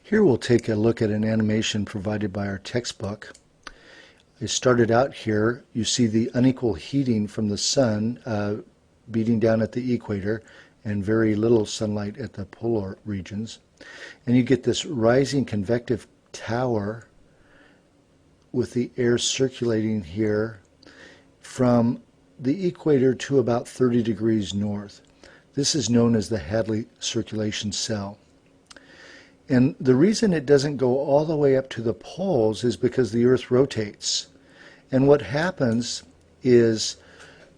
Here we'll take a look at an animation provided by our textbook. I started out here. You see the unequal heating from the sun beating down at the equator and very little sunlight at the polar regions. And you get this rising convective tower with the air circulating here from the equator to about 30 degrees north. This is known as the Hadley circulation cell. And the reason it doesn't go all the way up to the poles is because the Earth rotates. And what happens is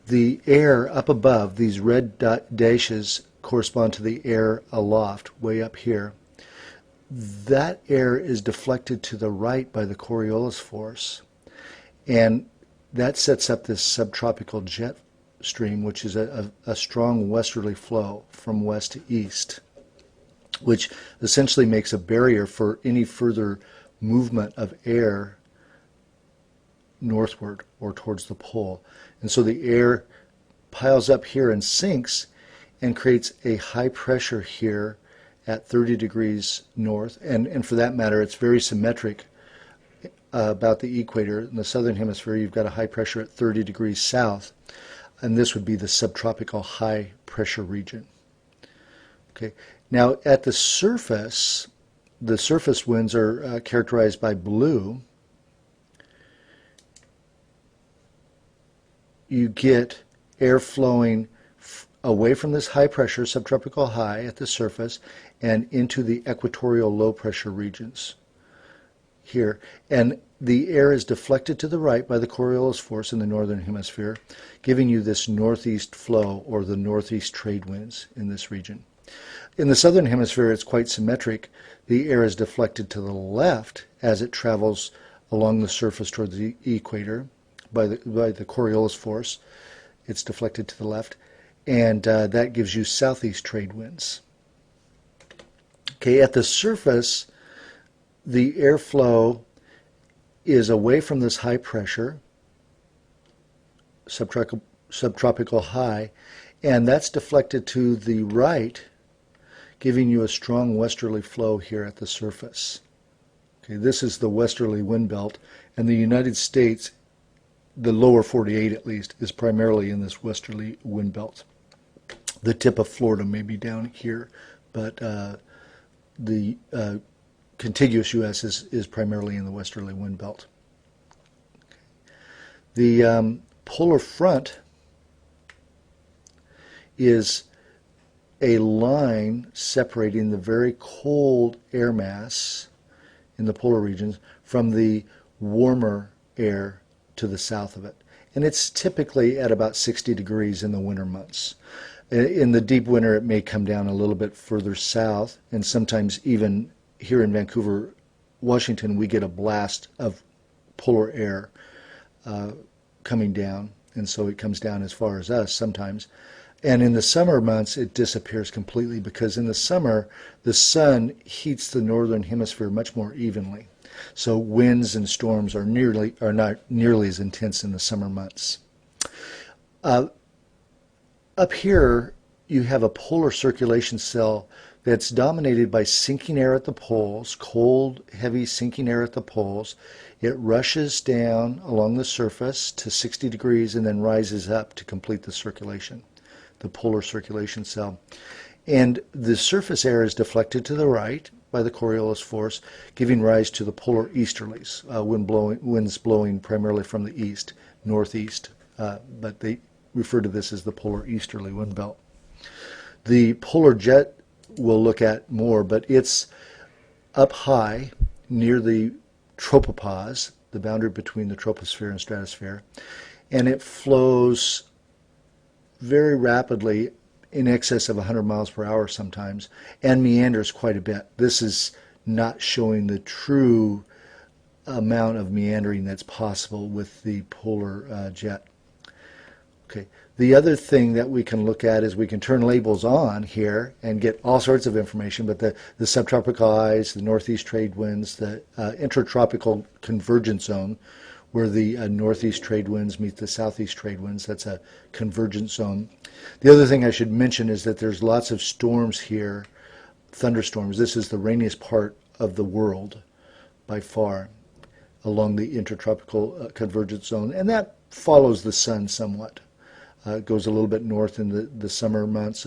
the air up above, these red dashes correspond to the air aloft, way up here. That air is deflected to the right by the Coriolis force. And that sets up this subtropical jet stream, which is a strong westerly flow from west to east, which essentially makes a barrier for any further movement of air northward or towards the pole. And so the air piles up here and sinks and creates a high pressure here at 30 degrees north. And for that matter, it's very symmetric about the equator. In the southern hemisphere, you've got a high pressure at 30 degrees south, and this would be the subtropical high pressure region. Okay. Now, at the surface winds are characterized by blue. You get air flowing away from this high pressure, subtropical high at the surface, and into the equatorial low pressure regions here. And the air is deflected to the right by the Coriolis force in the northern hemisphere, giving you this northeast flow or the northeast trade winds in this region. In the southern hemisphere, it's quite symmetric. The air is deflected to the left as it travels along the surface toward the equator by the Coriolis force. It's deflected to the left, and that gives you southeast trade winds. Okay, at the surface, the airflow is away from this high pressure, subtropical high, and that's deflected to the right, giving you a strong westerly flow here at the surface. Okay, this is the westerly wind belt, and the United States, the lower 48 at least, is primarily in this westerly wind belt. The tip of Florida may be down here, but the contiguous U.S. is primarily in the westerly wind belt. The polar front is a line separating the very cold air mass in the polar regions from the warmer air to the south of it. And it's typically at about 60 degrees in the winter months. In the deep winter, it may come down a little bit further south, and sometimes even here in Vancouver, Washington, we get a blast of polar air coming down, and so it comes down as far as us sometimes. And in the summer months, it disappears completely because in the summer, the sun heats the northern hemisphere much more evenly. So winds and storms are not nearly as intense in the summer months. Up here, you have a polar circulation cell that's dominated by sinking air at the poles, cold, heavy sinking air at the poles. It rushes down along the surface to 60 degrees and then rises up to complete the circulation, the polar circulation cell. And the surface air is deflected to the right by the Coriolis force, giving rise to the polar easterlies, winds blowing primarily from the east, northeast, but they refer to this as the polar easterly wind belt. The polar jet we'll look at more, but it's up high near the tropopause, the boundary between the troposphere and stratosphere, and it flows very rapidly, in excess of 100 miles per hour sometimes, and meanders quite a bit. This is not showing the true amount of meandering that's possible with the polar jet. Okay. The other thing that we can look at is we can turn labels on here and get all sorts of information, but the subtropical highs, the northeast trade winds, the intertropical convergence zone, where the northeast trade winds meet the southeast trade winds. That's a convergence zone. The other thing I should mention is that there's lots of storms here, thunderstorms. This is the rainiest part of the world by far along the intertropical convergence zone, and that follows the sun somewhat. It goes a little bit north in the summer months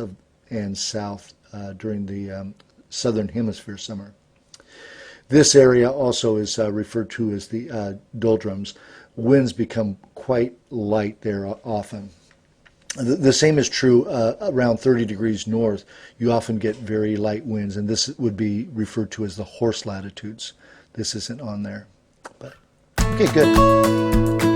and south during the southern hemisphere summer. This area also is referred to as the doldrums. Winds become quite light there often. The same is true around 30 degrees north. You often get very light winds, and this would be referred to as the horse latitudes. This isn't on there. But, okay, good.